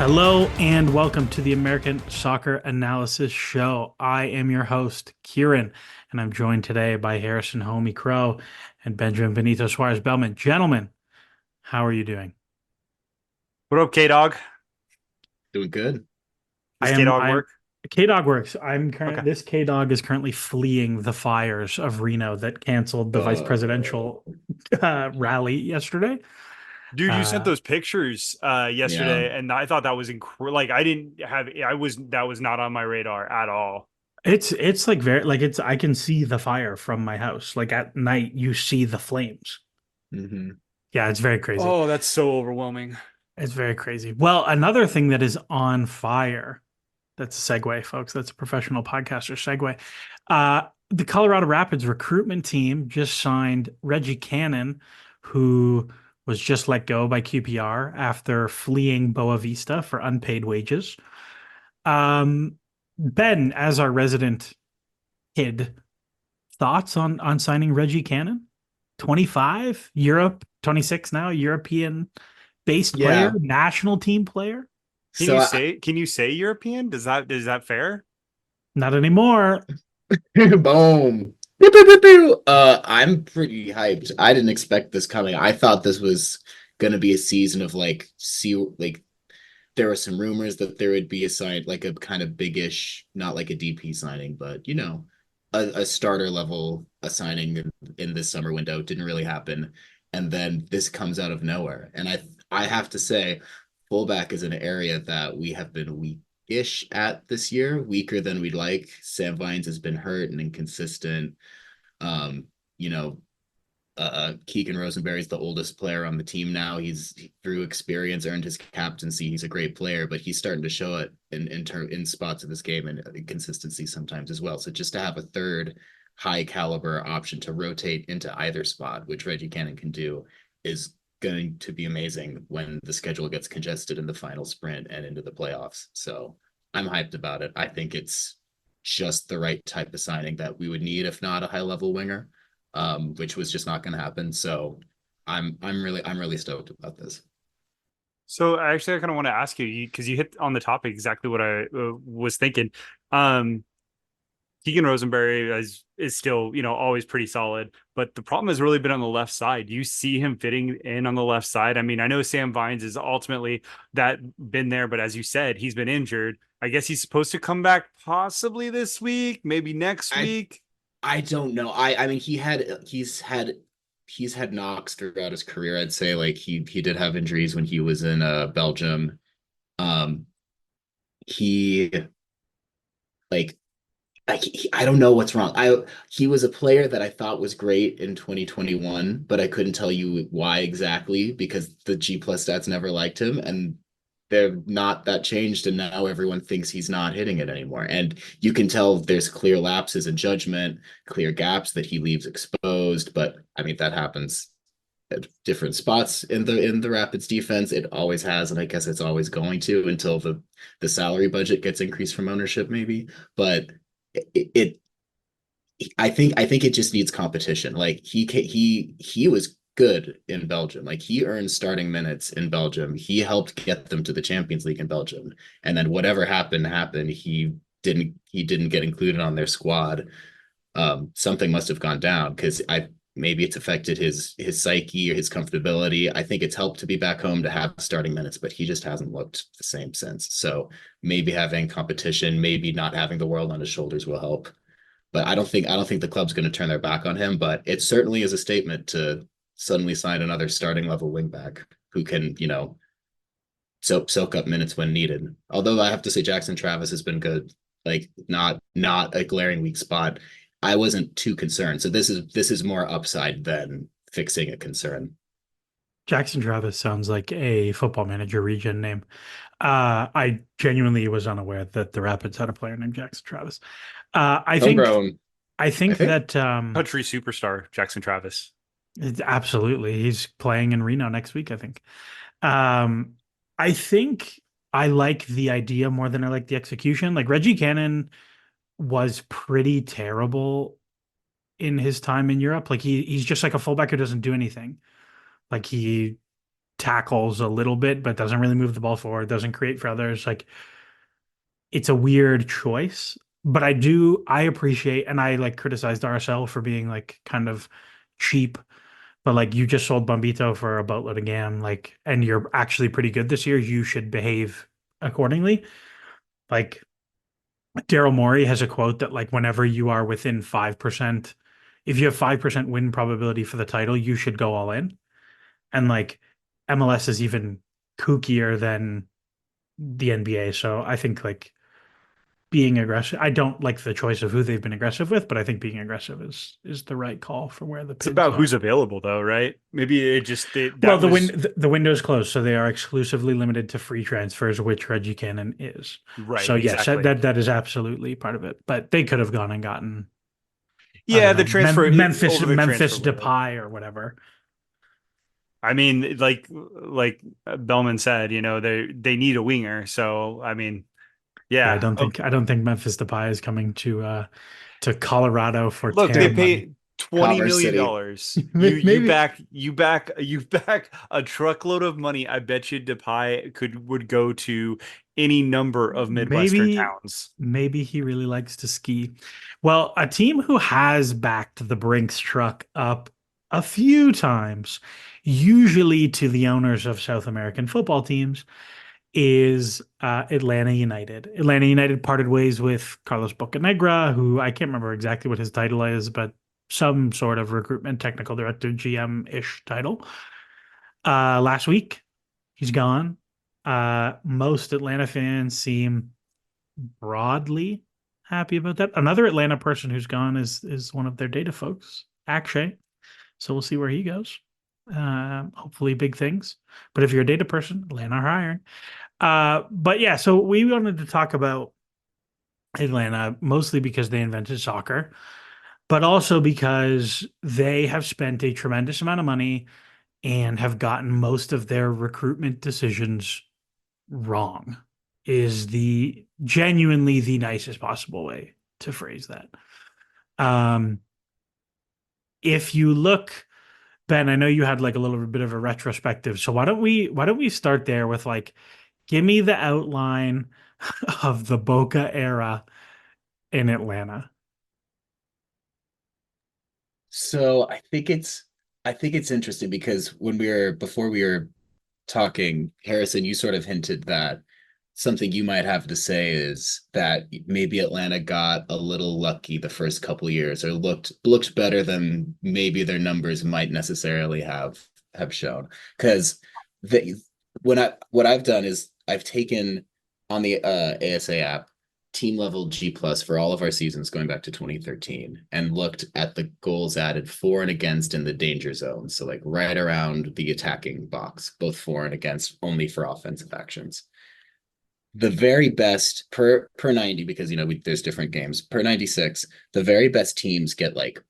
Hello and welcome to the American Soccer Analysis Show. I am your host, Kieran, and I'm joined today by Harrison Homie Crow and Benjamin Benito Suarez Bellman. Gentlemen, how are you doing? What up, K Dog? Doing good. I Does K am Dog I'm work? K Dog works. I'm current Okay. This K Dog is currently fleeing the fires of Reno that canceled the vice Uh, presidential rally yesterday. Dude, you sent Uh, those pictures yeah. yesterday, and I thought that was incredible. Like, I didn't have, I was, that was not on my radar at all. it's like very like it's I can see the fire from my house. Like at night you see the flames. hmm Yeah, it's very crazy. Oh, that's so overwhelming. It's very crazy. Well, another thing that is on fire, that's a segue, folks. That's a professional podcaster segue. The Colorado Rapids recruitment team just signed Reggie Cannon, who was just let go by QPR after fleeing Boa Vista for unpaid wages. Ben, as our resident kid, thoughts on signing Reggie Cannon? 25, Europe, 26 now, European based player, Yeah. national team player. So Can you say European? Is that fair? Not anymore. boom. Pew, pew, pew, pew. I'm pretty hyped. I didn't expect this coming. I thought this was gonna be a season of like there were some rumors that there would be a sign like a kind of biggish, not like a DP signing, but a starter level a signing in this summer window. Didn't really happen. And then this comes out of nowhere. And I have to say, fullback is an area that we have been weakish at this year, weaker than we'd like. Sam Vines has been hurt and inconsistent. Um, you know, Keegan Rosenberry's the oldest player on the team now. Through experience earned his captaincy. He's a great player, but he's starting to show it in spots of this game and consistency sometimes as well. So just to have a third high caliber option to rotate into either spot, which Reggie Cannon can do, is going to be amazing when the schedule gets congested in the final sprint and into the playoffs. So I'm hyped about it. I think it's just the right type of signing that we would need, if not a high level winger, which was just not going to happen. So I'm really stoked about this. So actually, I kind of want to ask you because you hit on the topic exactly what I was thinking. Um, Keegan Rosenberry is still, always pretty solid, but the problem has really been on the left side. You see him fitting in on the left side. I mean, I know Sam Vines is ultimately that been there, but as you said, he's been injured. I guess he's supposed to come back possibly this week, maybe next I week. I don't know. I mean he's had knocks throughout his career. I'd say like he did have injuries when he was in Belgium. Um he like I don't know what's wrong. He was a player that I thought was great in 2021, but I couldn't tell you why exactly because the G plus stats never liked him, and they're not that changed, and now everyone thinks he's not hitting it anymore. And you can tell there's clear lapses in judgment, clear gaps that he leaves exposed. But I mean that happens at different spots in the Rapids defense. It always has, and I guess it's always going to until the salary budget gets increased from ownership, maybe. But it I think it just needs competition. Like he was good in Belgium. Like he earned starting minutes in Belgium. He helped get them to the Champions League in Belgium. And then whatever happened. He didn't get included on their squad. Something must have gone down because I maybe it's affected his psyche or his comfortability. I think it's helped to be back home to have starting minutes, but he just hasn't looked the same since. So maybe having competition, maybe not having the world on his shoulders will help. But I don't think the club's going to turn their back on him. But it certainly is a statement to suddenly sign another starting level wingback who can, soak up minutes when needed. Although I have to say Jackson Travis has been good, like not a glaring weak spot. I wasn't too concerned. So this is more upside than fixing a concern. Jackson Travis sounds like a football manager region name. I genuinely was unaware that the Rapids had a player named Jackson Travis. Uh, I think Homegrown, I I think think. that Country superstar Jackson Travis. absolutely he's playing in Reno next week, I think. Um, I think I like the idea more than I like the execution. Like Reggie Cannon was pretty terrible in his time in Europe. Like he's just like a fullback who doesn't do anything. Like he tackles a little bit, but doesn't really move the ball forward, doesn't create for others. Like it's a weird choice, but I appreciate, and I like criticized RSL for being like kind of cheap, but like you just sold Bombito for a boatload again, like, and you're actually pretty good this year. You should behave accordingly. Like Daryl Morey has a quote that like whenever you are within 5%, if you have 5% win probability for the title, you should go all in. And like MLS is even kookier than the NBA. So I think like being aggressive, I don't like the choice of who they've been aggressive with, but I think being aggressive is the right call for where the It's Pids about are. who's available, though, right? Maybe Well, that was the window's closed, so they are exclusively limited to free transfers, which Reggie Cannon is. right. So yes, Exactly. that is absolutely part of it. But they could have gone and gotten, I don't Yeah, the know, transfer over the transfer Memphis window. Depay or whatever. I mean, like Bellman said, they need a winger. So I mean, Yeah, yeah. Okay. I don't think Memphis Depay is coming to Colorado for Look, they TAM money. pay twenty Commerce million City. dollars. Maybe You back a truckload of money. I bet you Depay would go to any number of Midwestern maybe towns. maybe he really likes to ski. Well, a team who has backed the Brinks truck up a few times, usually to the owners of South American football teams, is Atlanta United. Atlanta United parted ways with Carlos Bocanegra, who I can't remember exactly what his title is, but some sort of recruitment technical director, GM-ish title. Last week, he's gone. Most Atlanta fans seem broadly happy about that. Another Atlanta person who's gone is one of their data folks, Akshay. So we'll see where he goes. Hopefully big things. But if you're a data person, Atlanta are hiring. But yeah, so we wanted to talk about Atlanta mostly because they invented soccer, but also because they have spent a tremendous amount of money and have gotten most of their recruitment decisions wrong, is the genuinely the nicest possible way to phrase that. Um, if you look, Ben, I know you had like a little bit of a retrospective, so why don't we start there with like give me the outline of the Boca era in Atlanta. So I think it's interesting because when we were before we were talking, Harrison, you sort of hinted that something you might have to say is that maybe Atlanta got a little lucky the first couple of years or looked better than maybe their numbers might necessarily have shown. Because they when I what I've done is I've taken on the ASA app team level G plus for all of our seasons going back to 2013 and looked at the goals added for and against in the danger zone. So like right around the attacking box, both for and against only for offensive actions. The very best per 90, because there's different games per 96, the very best teams get like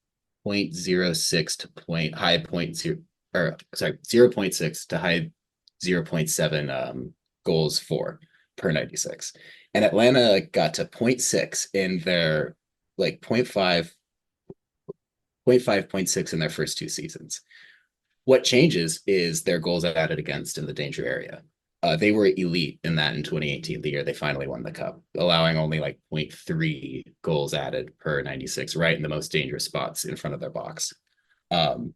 0.06 to high point zero, or sorry, 0.6 to high 0.7 goals for per 96. And Atlanta got to 0.6 in their like 0.5, 0.5, 0.6 in their first two seasons. What changes is their goals added against in the danger area. They were elite in that in 2018, the year they finally won the cup, allowing only like 0.3 goals added per 96, right in the most dangerous spots in front of their box. Um,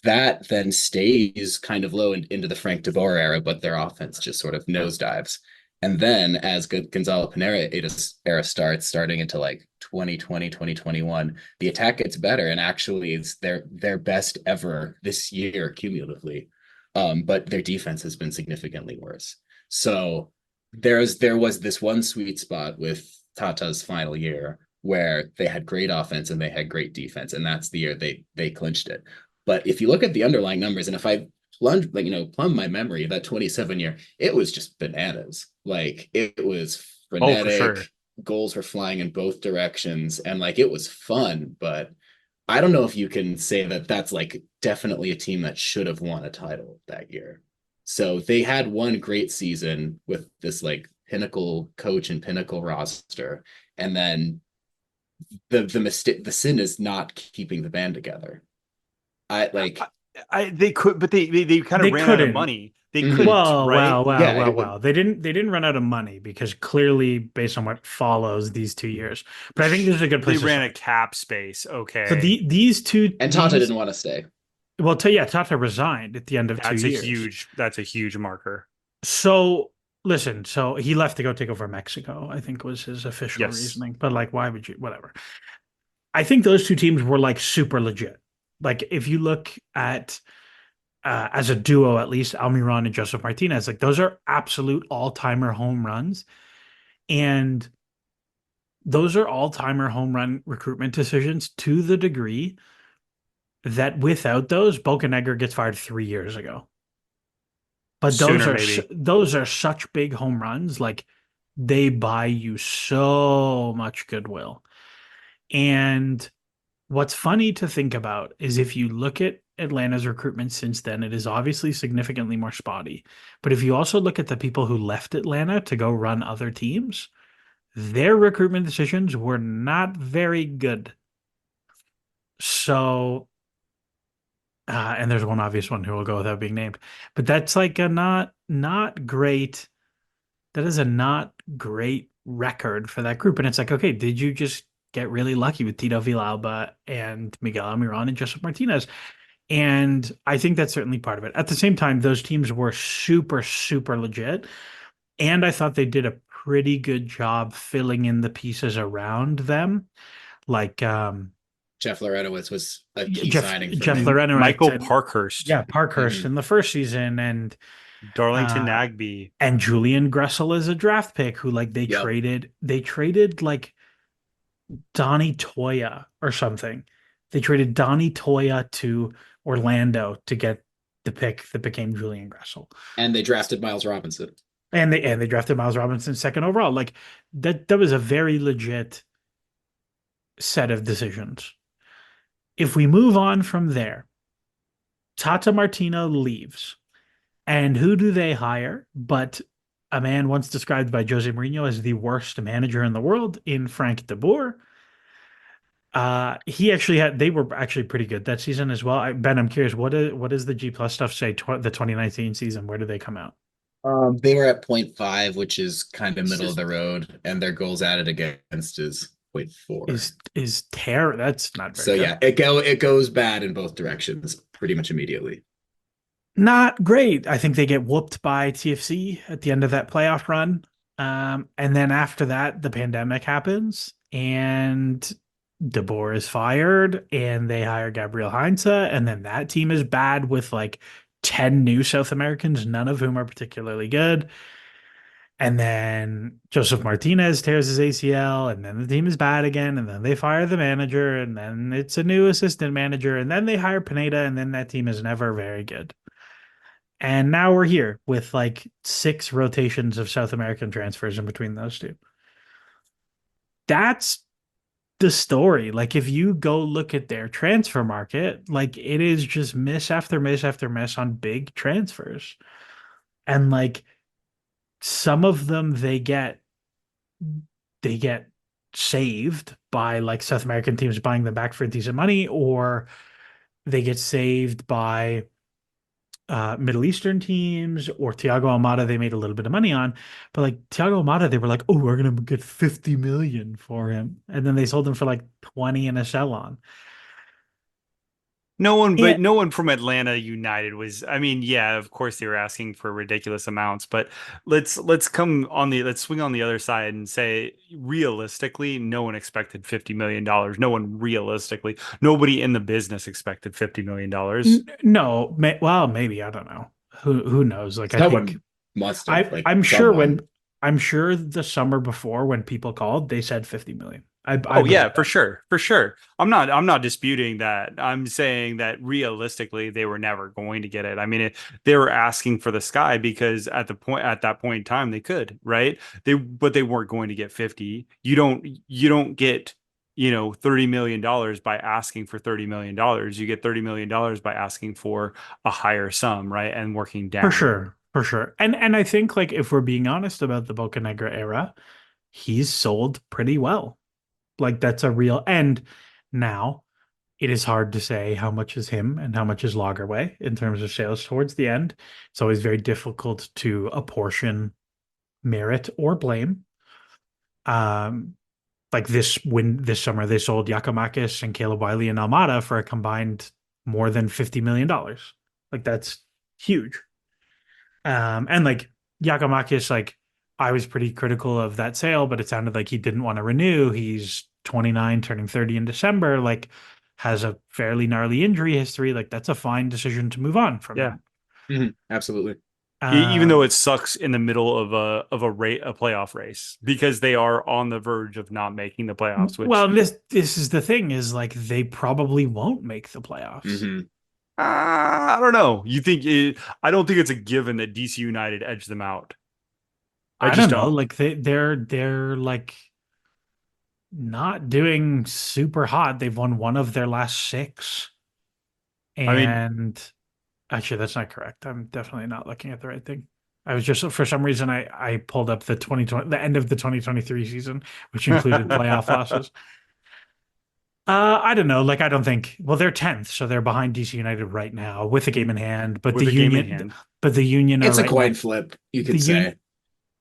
that then stays kind of low into the Frank de Boer era, but their offense just sort of nosedives. And then as Gonzalo Pineda era starting into like 2020, 2021, the attack gets better and actually it's their best ever this year cumulatively. But their defense has been significantly worse. So there was this one sweet spot with Tata's final year where they had great offense and they had great defense, and that's the year they clinched it. But if you look at the underlying numbers, and if I plumb my memory, that 27 year, it was just bananas. Like it was Oh, for sure. frenetic. Goals were flying in both directions, and like it was fun. But I don't know if you can say that that's like definitely a team that should have won a title that year. So they had one great season with this like pinnacle coach and pinnacle roster, and then the sin is not keeping the band together. I like They could, but they kind of They ran out of couldn't. money. They Mhm. couldn't, Well, right? well, well, Yeah, well, it would. well. They didn't run out of money because clearly, based on what follows these 2 years. But I think this is a good They place to ran a start. cap space. So Okay. And Tata didn't want to stay. well, yeah, Tata resigned at the end of two years. That's a huge marker. So listen, so he left to go take over Mexico, I think was his official Yes. reasoning. But like, why would you? Whatever. I think those two teams were like super legit. Like, if you look at as a duo, at least Almiron and Joseph Martinez, like those are absolute all timer home runs, and those are all timer home run recruitment decisions to the degree that without those, Bocanegra gets fired 3 years ago. But Sooner, maybe. those are such big home runs, like they buy you so much goodwill. And what's funny to think about is if you look at Atlanta's recruitment since then, it is obviously significantly more spotty. But if you also look at the people who left Atlanta to go run other teams, their recruitment decisions were not very good. So, and there's one obvious one who will go without being named, but that's like a not great. That is a not great record for that group. And it's like, okay, did you just get really lucky with Tito Villalba and Miguel Almiron and Joseph Martinez? And I think that's certainly part of it. At the same time, those teams were super, super legit. And I thought they did a pretty good job filling in the pieces around them. Like Jeff Lorenowitz was a key Jeff signing for Jeff me. Lorenowitz Michael and Parkhurst, yeah, Parkhurst Mhm. in the first season Darlington uh Nagby. and Julian Gressel is a draft pick who like Yep. they traded like Donnie Toya or something. They traded Donnie Toya to Orlando to get the pick that became Julian Gressel. And they drafted Miles Robinson. And they drafted Miles Robinson second overall. Like that was a very legit set of decisions. If we move on from there, Tata Martino leaves. And who do they hire? But a man once described by Jose Mourinho as the worst manager in the world in Frank de Boer. He actually had they were actually pretty good that season as well. Ben, I'm curious, what does the G plus stuff say? The 2019 season, where do they come out? They were at 0.5, which is kind of It's middle of just the road, and their goals added against is 0.4. Is terror That's not very So good. yeah, it goes bad in both directions pretty much immediately. Not great. I think they get whooped by TFC at the end of that playoff run. And then after that, the pandemic happens and De Boer is fired and they hire Gabriel Heinze. And then that team is bad with like 10 new South Americans, none of whom are particularly good. And then Joseph Martinez tears his ACL, and then the team is bad again. And then they fire the manager, and then it's a new assistant manager. And then they hire Pineda, and then that team is never very good. And now we're here with like 6 rotations of South American transfers in between those two. That's the story. Like, if you go look at their transfer market, like it is just miss after miss after miss on big transfers. And like some of them they get saved by like South American teams buying them back for decent money, or they get saved by Middle Eastern teams or Thiago Almada they made a little bit of money on. But like Thiago Almada, they were like, oh, we're gonna get 50 million for him. And then they sold him for like 20 in a sell on. but And no one from Atlanta United was. I mean, yeah, of course they were asking for ridiculous amounts, but let's swing on the other side and say realistically, no one expected $50 million. No one realistically, nobody in the business expected $50 million. no, well, maybe I don't know. Who knows? Like I think Someone must have, like I'm sure someone. the summer before when people called, they said 50 million. I Oh yeah, believe for that. sure. For sure. I'm not disputing that. I'm saying that realistically they were never going to get it. I mean, they were asking for the sky because at that point in time they could, right? But they weren't going to get 50. You don't get, $30 million by asking for $30 million. You get $30 million by asking for a higher sum, right? And working For downward. sure, for sure. And I think like if we're being honest about the Bocanegra era, he's sold pretty well. Like that's a real end now. It is hard to say how much is him and how much is Lagerwey in terms of sales towards the end. It's always very difficult to apportion merit or blame. Um, like this summer, they sold Giacomakis and Caleb Wiley and Almada for a combined more than $50 million. Like that's huge. And like Giacomakis, like I was pretty critical of that sale, but it sounded like he didn't want to renew. He's 29, turning 30 in December, like has a fairly gnarly injury history. Like that's a fine decision to move on from Yeah. him. Absolutely. Even though Um, it sucks in the middle of a playoff race because they are on the verge of not making the playoffs, which well, this is the thing is like they probably won't make the playoffs. Hmm. I don't know. I don't think it's a given that DC United edge them out. I I just don't know. don't. Like they're like not doing super hot. They've won one of their last six. I mean, And actually, that's not correct. I'm definitely not looking at the right thing. I was just for some reason I pulled up the 2020 the end of the 2023 season, which included playoff losses. I don't know. Like I don't think. Well, they're 10th, so they're behind DC United right now with a game in hand. with a game in hand. But the Union are It's a right coin now. flip, you The could Union. say.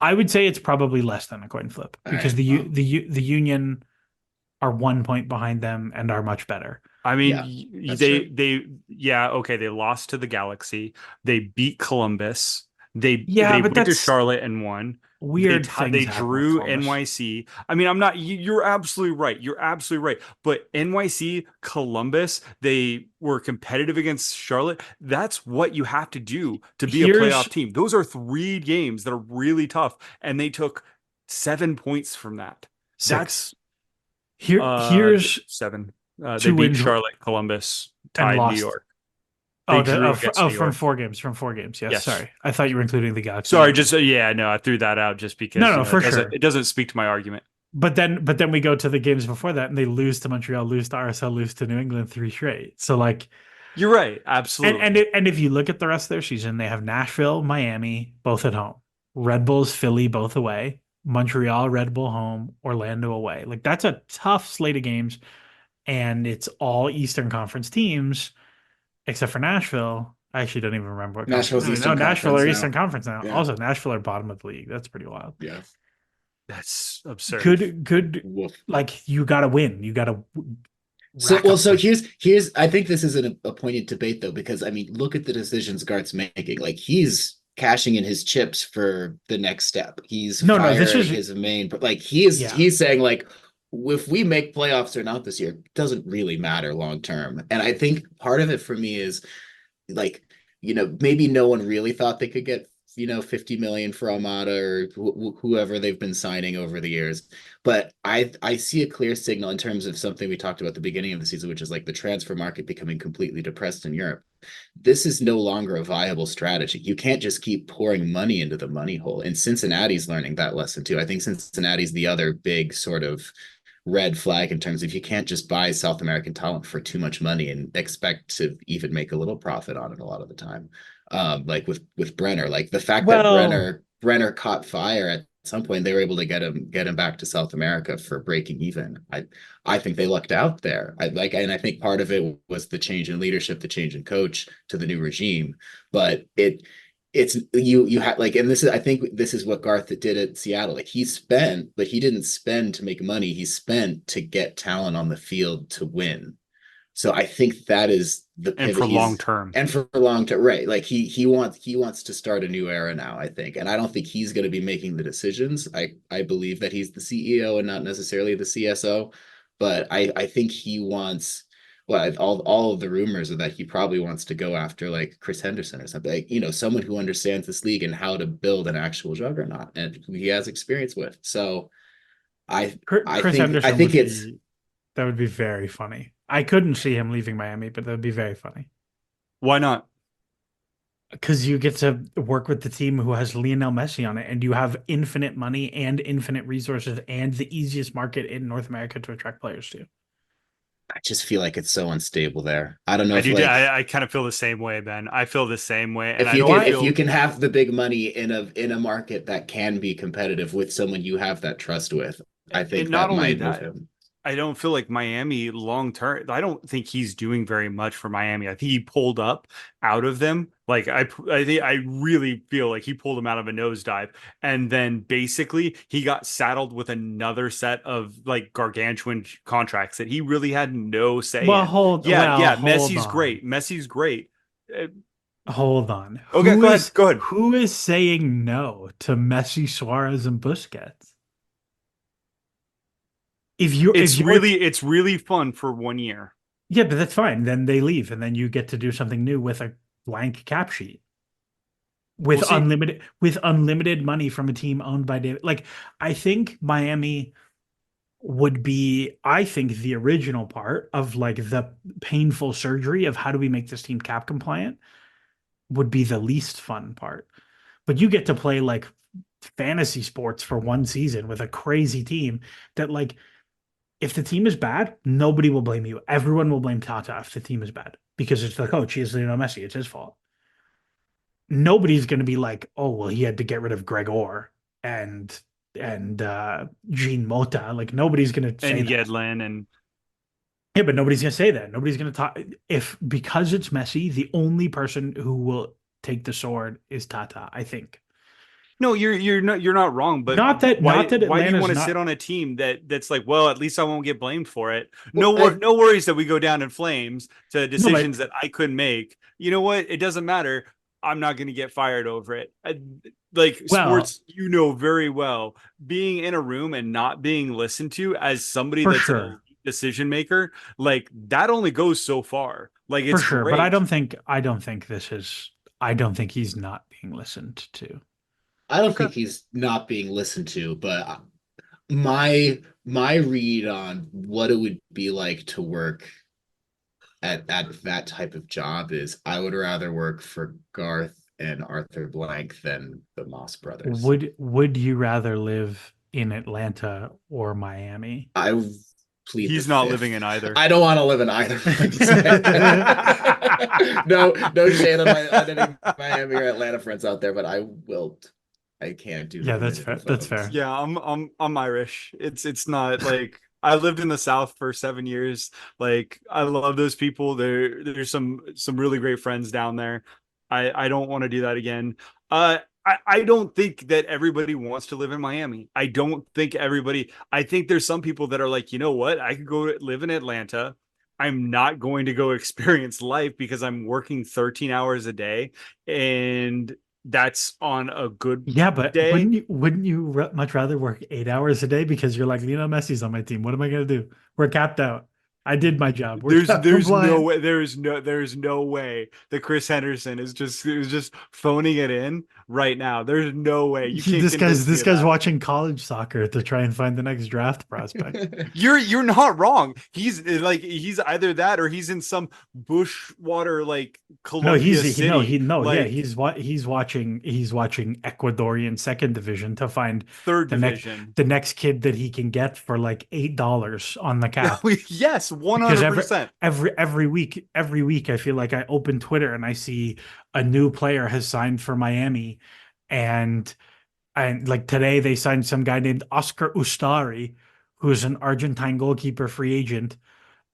I would say it's probably less than a coin flip All because right. Well, the Union are 1 point behind them and are much better. I mean, yeah, that's true. yeah, okay, they lost to the Galaxy. They beat Columbus. Yeah, They but went to that's Charlotte and won. weird things They happen with drew Columbus. NYC. I mean, I'm not. You're absolutely right. You're absolutely right. But NYC, Columbus, they were competitive against Charlotte. That's what you have to do to be a Here's playoff team. Those are 3 games that are really tough, and they took 7 points from that. six. That's Here's seven. They two beat wins Charlotte, Columbus, and tied New lost. York. They Oh, drew against New from York. 4 games. From 4 games. Yes, Yes. sorry. I thought you were including the Galaxy Sorry, game. just yeah, no, I threw that out just No, because no, for sure. it doesn't speak to my argument. But then we go to the games before that, and they lose to Montreal, lose to RSL, lose to New England three straight. So like, You're right, absolutely. and if you look at the rest of their season, they have Nashville, Miami, both at home, Red Bulls, Philly, both away, Montreal, Red Bull home, Orlando away. Like that's a tough slate of games, and it's all Eastern Conference teams except for Nashville. I actually don't even remember what conference. Nashville's No, Eastern Nashville Conference or now. Eastern Conference now. Yeah. Also, Nashville are bottom of the league. That's pretty wild. Yeah. That's absurd. Good. Woof. Like you got to win. You got to So, rack well, up so wins. here's I think this is a poignant debate though, because I mean, look at the decisions Gart's making. Like he's cashing in his chips for the next step. He's No, no. This firing is his main, like yeah. he's saying like, if we make playoffs or not this year, it doesn't really matter long term. And I think part of it for me is like, maybe no one really thought they could get 50 million for Almada or whoever they've been signing over the years. But I see a clear signal in terms of something we talked about at the beginning of the season, which is like the transfer market becoming completely depressed in Europe. This is no longer a viable strategy. You can't just keep pouring money into the money hole. And Cincinnati's learning that lesson too. I think Cincinnati's the other big sort of red flag in terms of you can't just buy South American talent for too much money and expect to even make a little profit on it a lot of the time. Like with Brenner, like the fact that Well, Brenner caught fire at some point, they were able to get him back to South America for breaking even. I think they lucked out there. And I think part of it was the change in leadership, the change in coach to the new regime. But it's you had like, and this is I think this is what Garth did at Seattle. Like he spent, but he didn't spend to make money. He spent to get talent on the field to win. So I think that is the And pivot. for long term. And for long term, right? Like he wants to start a new era now, I think. And I don't think he's going to be making the decisions. I believe that he's the CEO and not necessarily the CSO, but I think he wants. Well, all of the rumors are that he probably wants to go after like Chris Henderson or something, like, someone who understands this league and how to build an actual juggernaut and who he has experience with. So I I Chris think I Henderson think would it's be that would be very funny. I couldn't see him leaving Miami, but that would be very funny Why not? because you get to work with the team who has Lionel Messi on it, and you have infinite money and infinite resources and the easiest market in North America to attract players to. I just feel like it's so unstable there. I don't know if like I kind of feel the same way, Ben. I feel the same way, and if I you don't can Why? if you feel can have the big money in a market that can be competitive with someone you have that trust with, I think and not that only might move that. him. I don't feel like Miami long term. I don't think he's doing very much for Miami. I think he pulled up out of them. Like I think I really feel like he pulled him out of a nosedive, and then basically he got saddled with another set of like gargantuan contracts that he really had no say Well, in. Yeah, hold on. Messi's great. Uh, Hold on. okay, go ahead. Go ahead. Who is saying no to Messi, Suarez, and Busquets? If you're It's really fun for 1 year. Yeah, but that's fine. Then they leave, and then you get to do something new with a blank cap sheet We'll see. with unlimited money from a team owned by David. Like, I think Miami would be, I think, the original part of like the painful surgery of how do we make this team cap compliant would be the least fun part. But you get to play like fantasy sports for one season with a crazy team that like if the team is bad, nobody will blame you. Everyone will blame Tata if the team is bad because it's the coach. He is Lionel Messi. It's his fault. Nobody's going to be like, oh well, he had to get rid of Gregor and Jean Mota. Like nobody's going to say And that. Yedlin and Yeah, but nobody's going to say that. Nobody's going to talk if because it's Messi. The only person who will take the sword is Tata. I think. no, you're not wrong, but Not that why do you Atlanta's want to sit not. on a team that's like, well, at least I won't get blamed for it. Well, I No worries that we go down in flames to No, but decisions that I couldn't make. You know what? It doesn't matter. I'm not going to get fired over it. Like well, sports, you know very well, being in a room and not being listened to as somebody for that's an sure. elite decision maker, like that only goes so far. Like For it's sure, but great. I don't think he's not being listened to. I don't Okay. think he's not being listened to, but my read on what it would be like to work at that type of job is I would rather work for Garth and Arthur Blank than the Moss brothers. Would you rather live in Atlanta or Miami? I plead the He's not living fifth. in either. I don't want to live in either place. No shade on on any Miami or Atlanta friends out there, but I can't do the Yeah, that's humidity, fair. That's folks. fair. Yeah, I'm Irish. It's not like I lived in the South for 7 years. Like I love those people. There's some really great friends down there. I don't want to do that again. I don't think that everybody wants to live in Miami. I don't think everybody. I think there's some people that are like, you know what? I could go live in Atlanta. I'm not going to go experience life because I'm working 13 hours a day, and that's on a good Yeah, but day. wouldn't you much rather work 8 hours a day because you're like Lionel Messi's on my team? What am I gonna do? We're capped out. I did my job. We're cap There's no compliant. way there's no way that Chris Henderson is just phoning it in right now. There's no way. You can't convince me This of guy's that. watching college soccer to try and find the next draft prospect. You're not wrong. He's either that or he's in some bushwater like No, Columbia City, he no, yeah, like he's watching Ecuadorian second division to find third division. the next kid that he can get for like $8 on the cap. Yes, Because 100%. every week I feel like I open Twitter and I see a new player has signed for Miami, and like today they signed some guy named Oscar Ustari, who's an Argentine goalkeeper free agent,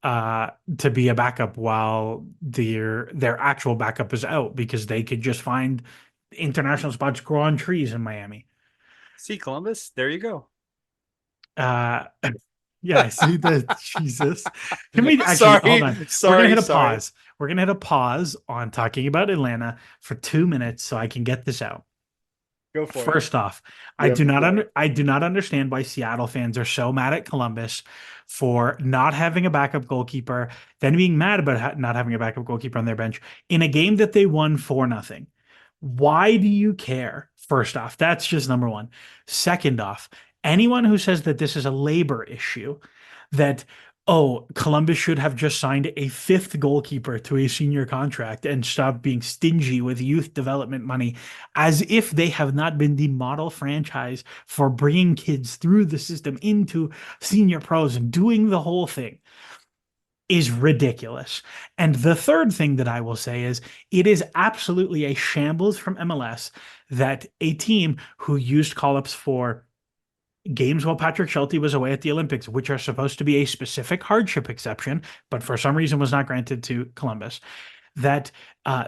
uh, to be a backup while their actual backup is out because they could just find international spots grow on trees in Miami. See Columbus, there you go. Uh, yeah, I see that. Jesus. Can we actually hold Sorry, on? sorry. We're gonna hit a pause on talking about Atlanta for 2 minutes so I can get this out. Go for it. First off, Yeah, I do not understand why Seattle fans are so mad at Columbus for not having a backup goalkeeper, then being mad about not having a backup goalkeeper on their bench in a game that they won for nothing. Why do you care? First off, that's just number one. Second off, anyone who says that this is a labor issue, that oh, Columbus should have just signed a fifth goalkeeper to a senior contract and stop being stingy with youth development money, as if they have not been the model franchise for bringing kids through the system into senior pros and doing the whole thing, is ridiculous. And the third thing that I will say is it is absolutely a shambles from MLS that a team who used call ups for games while Patrick Schulte was away at the Olympics, which are supposed to be a specific hardship exception, but for some reason was not granted to Columbus, that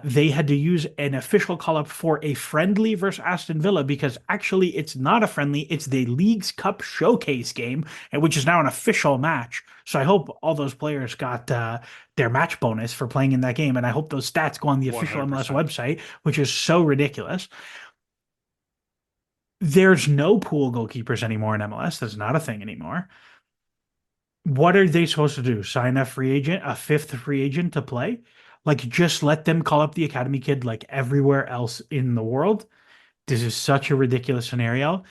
they had to use an official call up for a friendly versus Aston Villa because actually it's not a friendly, it's the League's Cup showcase game, which is now an official match. So I hope all those players got their match bonus for playing in that game, and I hope those stats go on the official MLS 100%. website, which is so ridiculous. There's no pool goalkeepers anymore in MLS. That's not a thing anymore. What are they supposed to do? Sign a fifth free agent to play? Like, just let them call up the academy kid like everywhere else in the world. This is such a ridiculous scenario.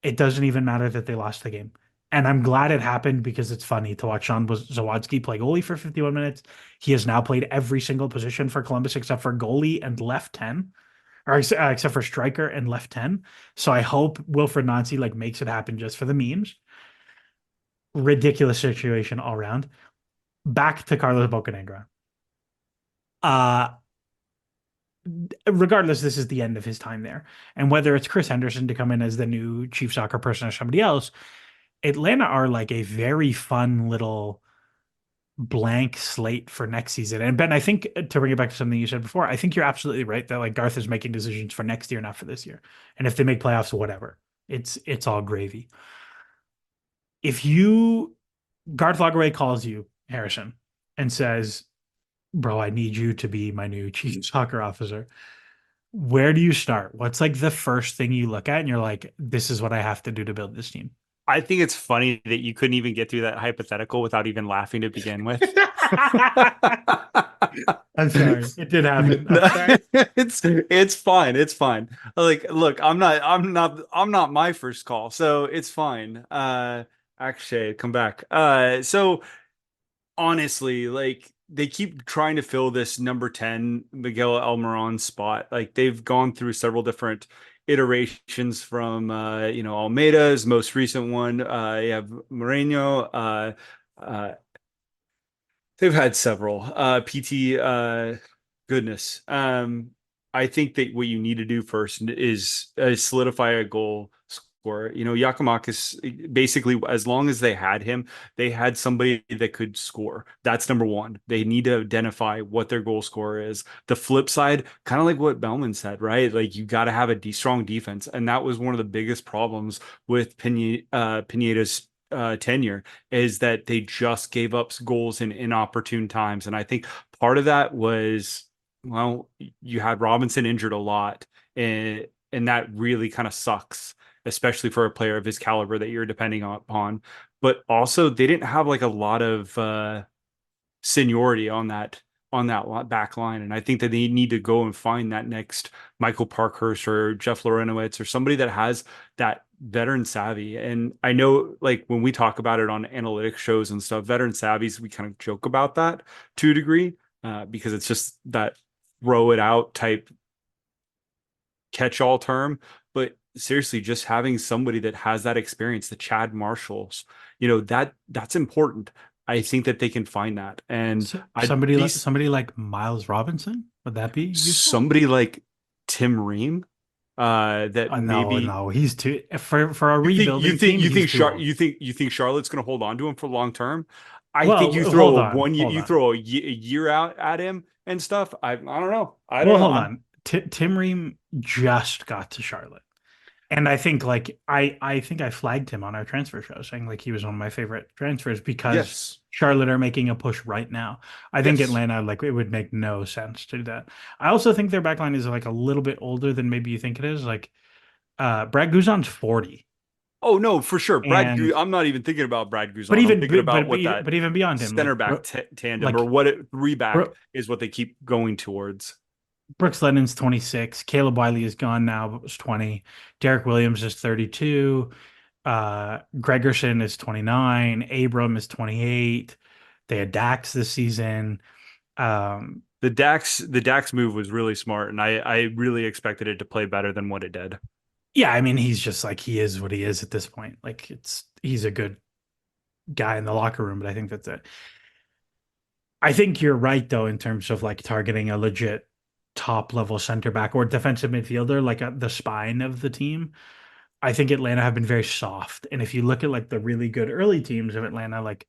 It doesn't even matter that they lost the game. And I'm glad it happened because it's funny to watch Sean Zawadzki play goalie for 51 minutes. He has now played every single position for Columbus except for goalie and left 10, or except for striker and left 10. So I hope Wilfred Nancy like makes it happen just for the memes. Ridiculous situation all around. Back to Carlos Bocanegra. Uh, Regardless, this is the end of his time there. And whether it's Chris Henderson to come in as the new chief soccer person or somebody else, Atlanta are like a very fun little blank slate for next season. And Ben, I think to bring it back to something you said before, I think you're absolutely right that like Garth is making decisions for next year, not for this year. And if they make playoffs, whatever, it's all gravy. If you Garth Lagerwey calls you, Harrison, and says, "Bro, I need you to be my new chief soccer officer." Where do you start? What's like the first thing you look at and you're like, this is what I have to do to build this team? I think it's funny that you couldn't even get through that hypothetical without even laughing to begin with. I'm sorry. It did happen. No, I'm sorry. it's fine. It's fine. Like, look, I'm not my first call, so it's fine. Actually, come back. So honestly, like they keep trying to fill this number 10 Miguel Almiron spot. Like they've gone through several different iterations from Almeida's most recent one. You have Moreno. They've had several. PT goodness. I think that what you need to do first is solidify a goal scorer. Yakimakis, basically, as long as they had him, they had somebody that could score. That's number one. They need to identify what their goal scorer is. The flip side, kind of like what Bellman said, right? Like you got to have a strong defense, and that was one of the biggest problems with Pineda's tenure, is that they just gave up goals in inopportune times. And I think part of that was, well, you had Robinson injured a lot, and that really kind of sucks, especially for a player of his caliber that you're depending upon. But also, they didn't have like a lot of seniority on that back line, and I think that they need to go and find that next Michael Parkhurst or Jeff Lorenowitz or somebody that has that veteran savvy. And I know, like when we talk about it on analytics shows and stuff, veteran savvies, we kind of joke about that to a degree, because it's just that throw it out type catch-all term. But seriously, just having somebody that has that experience, the Chad Marshalls, that's important. I think that they can find that. And So, I'd somebody be like somebody like Miles Robinson, would that be useful? somebody like Tim Ream, that No, maybe no, he's too for a you think you rebuilding think team. you He's think too Char old. you think Charlotte's going to hold on to him for long term. I think Well, you hold throw a on, one hold you on. throw a year out at him and stuff. I don't know. I don't Well, know. hold on. Tim Ream just got to Charlotte. And I think like I think I flagged him on our transfer show saying like he was one of my favorite transfers because Yes. Charlotte are making a push right now. I think Yes. Atlanta like it would make no sense to do that. I also think their backline is like a little bit older than maybe you think it is. Like Brad Guzan's 40. Oh no, for sure. And I'm not even thinking about Brad but Guzan. I'm even thinking about what but that but even beyond him, center like back tandem, or like what three back Bro, is what they keep going towards. Brooks Lennon's 26. Caleb Wiley is gone now, but was 20. Derek Williams is 32. Gregerson is 29. Abram is 28. They had Dax this season. Um, The Dax move was really smart, and I really expected it to play better than what it did. yeah, I mean, he's just like he is what he is at this point. Like he's a good guy in the locker room, but I think that's it. I think you're right though in terms of like targeting a legit top level center back or defensive midfielder, like the spine of the team. I think Atlanta have been very soft. And if you look at like the really good early teams of Atlanta, like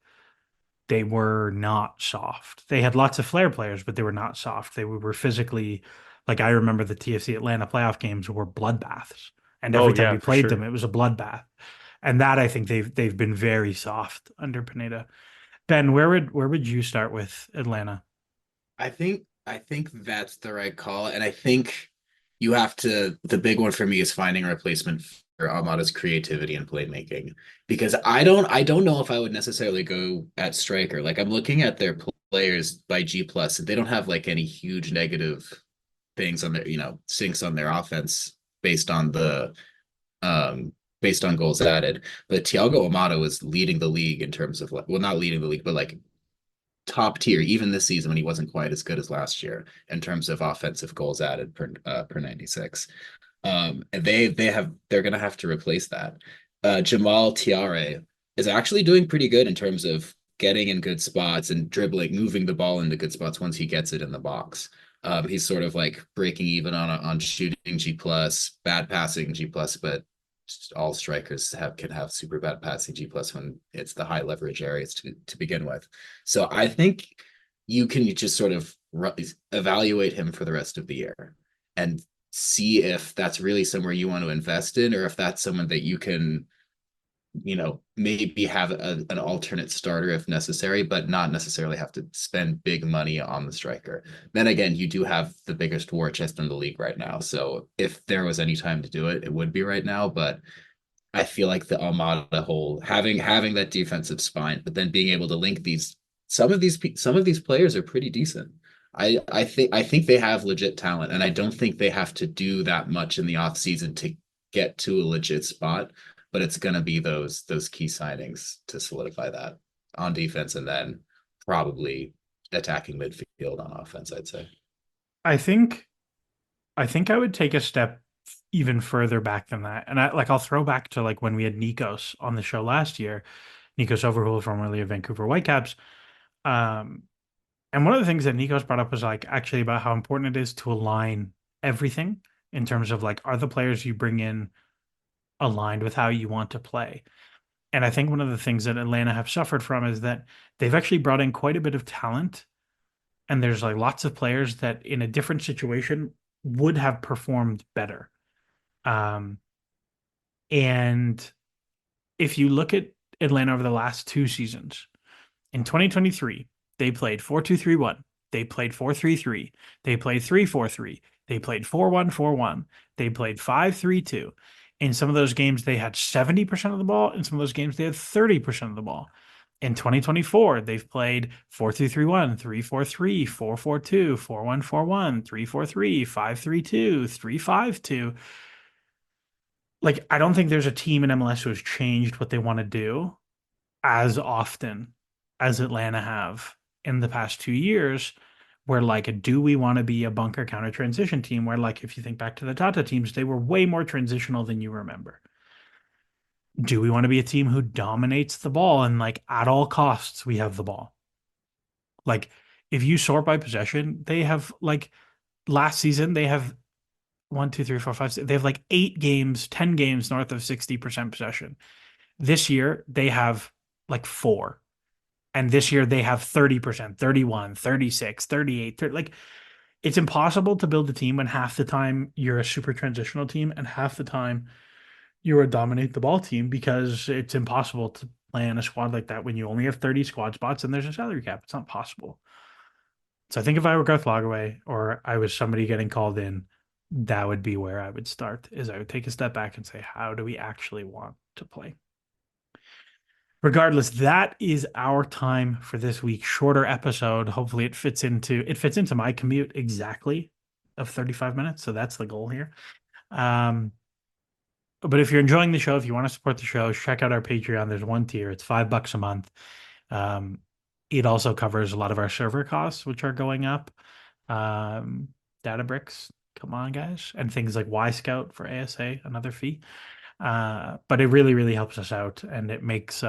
they were not soft. They had lots of flair players, but they were not soft. They were physically, like I remember the TFC Atlanta playoff games were bloodbaths. And Oh every time yeah, we for played them, sure. it was a bloodbath. And that I think they've been very soft under Pineda. Ben, where would you start with Atlanta? I think that's the right call, and I think you have to. The big one for me is finding a replacement for Almada's creativity and playmaking, because I don't know if I would necessarily go at striker. Like I'm looking at their players by G plus, and they don't have like any huge negative things on their sinks on their offense based on the based on goals added. But Thiago Almada was leading the league in terms of like, well, not leading the league, but like top tier even this season when he wasn't quite as good as last year in terms of offensive goals added per 96. And they're gonna have to replace that. Jamal Tiare is actually doing pretty good in terms of getting in good spots and dribbling, moving the ball into good spots once he gets it in the box. He's sort of like breaking even on shooting G plus, bad passing G plus, but all strikers can have super bad passing G plus when it's the high leverage areas to begin with. So I think you can just sort of evaluate him for the rest of the year and see if that's really somewhere you want to invest in, or if that's someone that you can, maybe have an alternate starter if necessary, but not necessarily have to spend big money on the striker. Then again, you do have the biggest war chest in the league right now. So if there was any time to do it, it would be right now. But I feel like the Almada whole having that defensive spine, but then being able to link some of these players are pretty decent. I think they have legit talent, and I don't think they have to do that much in the off season to get to a legit spot. But it's gonna be those key signings to solidify that on defense, and then probably attacking midfield on offense, I'd say. I think I think I would take a step even further back than that. And I'll throw back to like when we had Nikos on the show last year, Nikos Overhool, formerly of Vancouver Whitecaps. Um, and one of the things that Nikos brought up was like actually about how important it is to align everything in terms of like, are the players you bring in aligned with how you want to play? And I think one of the things that Atlanta have suffered from is that they've actually brought in quite a bit of talent. And there's like lots of players that in a different situation would have performed better. Um, and if you look at Atlanta over the last two seasons, in 2023, they played 4-2-3-1. They played 4-3-3. They played 3-4-3. They played 4-1-4-1. They played 5-3-2. In some of those games, they had 70% of the ball. In some of those games, they had 30% of the ball. In 2024, they've played 4-2-3-1, 3-4-3, 4-4-2, 4-1-4-1, 3-4-3, 5-3-2, 3-5-2. Like, I don't think there's a team in MLS who has changed what they want to do as often as Atlanta have in the past 2 years, where like, do we want to be a bunker counter transition team? Where like, if you think back to the Tata teams, they were way more transitional than you remember. Do we want to be a team who dominates the ball and like at all costs we have the ball? Like if you sort by possession, they have like last season they have one, two, three, four, five, six, they have like 8 games, 10 games north of 60% possession. This year they have like four. And this year they have 30%, 31, 36, 38, 30. Like it's impossible to build a team when half the time you're a super transitional team and half the time you're a dominate the ball team, because it's impossible to plan a squad like that when you only have 30 squad spots and there's a salary cap. It's not possible. So I think if I were Garth Lagaway or I was somebody getting called in, that would be where I would start, is I would take a step back and say, how do we actually want to play? Regardless, that is our time for this week. Shorter episode. Hopefully it fits into my commute exactly of 35 minutes. So that's the goal here. But if you're enjoying the show, if you want to support the show, check out our Patreon. There's one tier. It's $5 a month. Um, it also covers a lot of our server costs, which are going up. Um, Databricks, come on, guys. And things like Y Scout for ASA, another fee. But it really, really helps us out, and it makes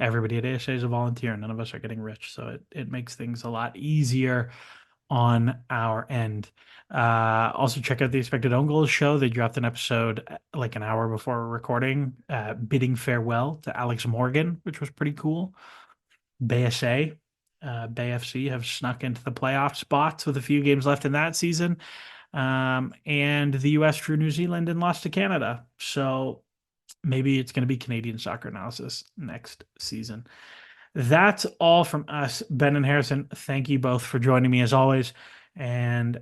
everybody at ASA is a volunteer. None of us are getting rich, so it makes things a lot easier on our end. Also check out the Expected Own Goals show. They dropped an episode like an hour before we're recording, bidding farewell to Alex Morgan, which was pretty cool. BSA, Bay FC have snuck into the playoff spots with a few games left in that season. And the US drew New Zealand and lost to Canada. So maybe it's going to be Canadian soccer analysis next season. That's all from us, Ben and Harrison. Thank you both for joining me as always. And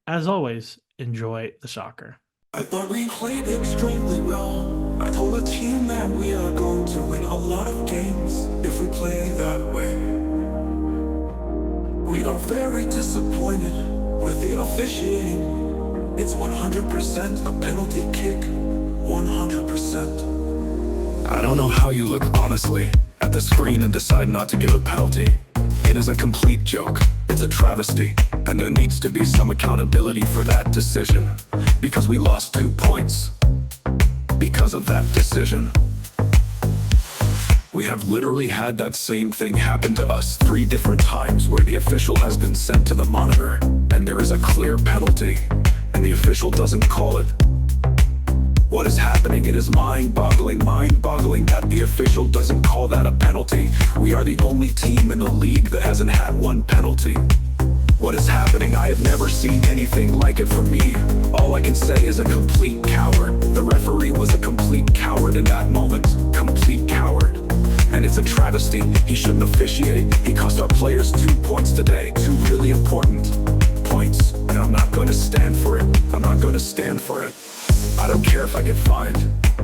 as always, enjoy the soccer. I thought we played extremely well. I told the team that we are going to win a lot of games if we play that way. We are very disappointed with the officiating. It's 100% a penalty kick, 100%. I don't know how you look honestly at the screen and decide not to give a penalty. It is a complete joke. It's a travesty, and there needs to be some accountability for that decision, because we lost 2 points because of that decision. We have literally had that same thing happen to us 3 different times, where the official has been sent to the monitor and there is a clear penalty and the official doesn't call it. What is happening? It is mind-boggling that the official doesn't call that a penalty. We are the only team in the league that hasn't had 1 penalty. What is happening? I have never seen anything like it from me. All I can say is a complete coward. The referee was a complete coward in that moment. Complete coward. And it's a travesty. He shouldn't officiate. He cost our players 2 points today. 2 really important points. And I'm not going to stand for it. I'm not going to stand for it. I don't care if I get fined.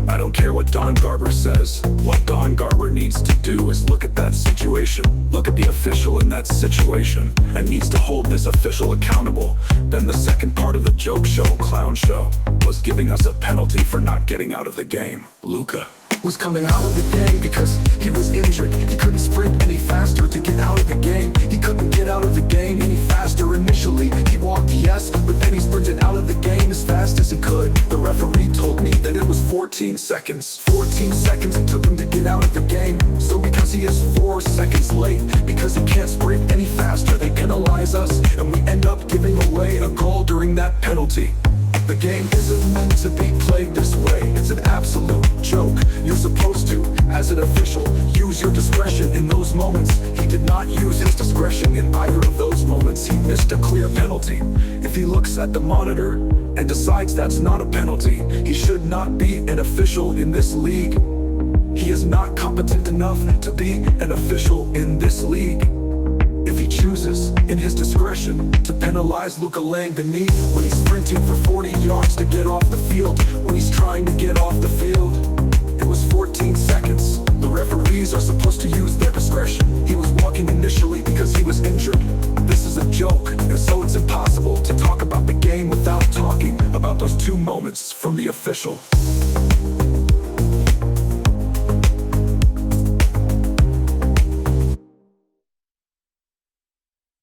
I don't care what Don Garber says. What Don Garber needs to do is look at that situation, look at the official in that situation, and needs to hold this official accountable. Then the second part of the joke show, clown show, was giving us a penalty for not getting out of the game. Luka Was coming out of the game because he was injured. He couldn't sprint any faster to get out of the game. He couldn't get out of the game any faster initially. He walked, yes, but then he sprinted out of the game as fast as he could. The referee told me that it was 14 seconds. 14 seconds it took him to get out of the game. So because he is 4 seconds late, because he can't sprint any faster, they penalize us, and we end up giving away a goal during that penalty. The game isn't meant to be played this way. It's an absolute joke. You're supposed to, as an official, use your discretion in those moments. He did not use his discretion in either of those moments. He missed a clear penalty. If he looks at the monitor and decides that's not a penalty, he should not be an official in this league. He is not competent enough to be an official in this league. If he chooses, in his discretion, to penalize Luka Langani when he's sprinting for 40 yards to get off the field, when he's trying to get off the field, it was 14 seconds. The referees are supposed to use their discretion. He was walking initially because he was injured. This is a joke, and so it's impossible to talk about the game without talking about those 2 moments from the official.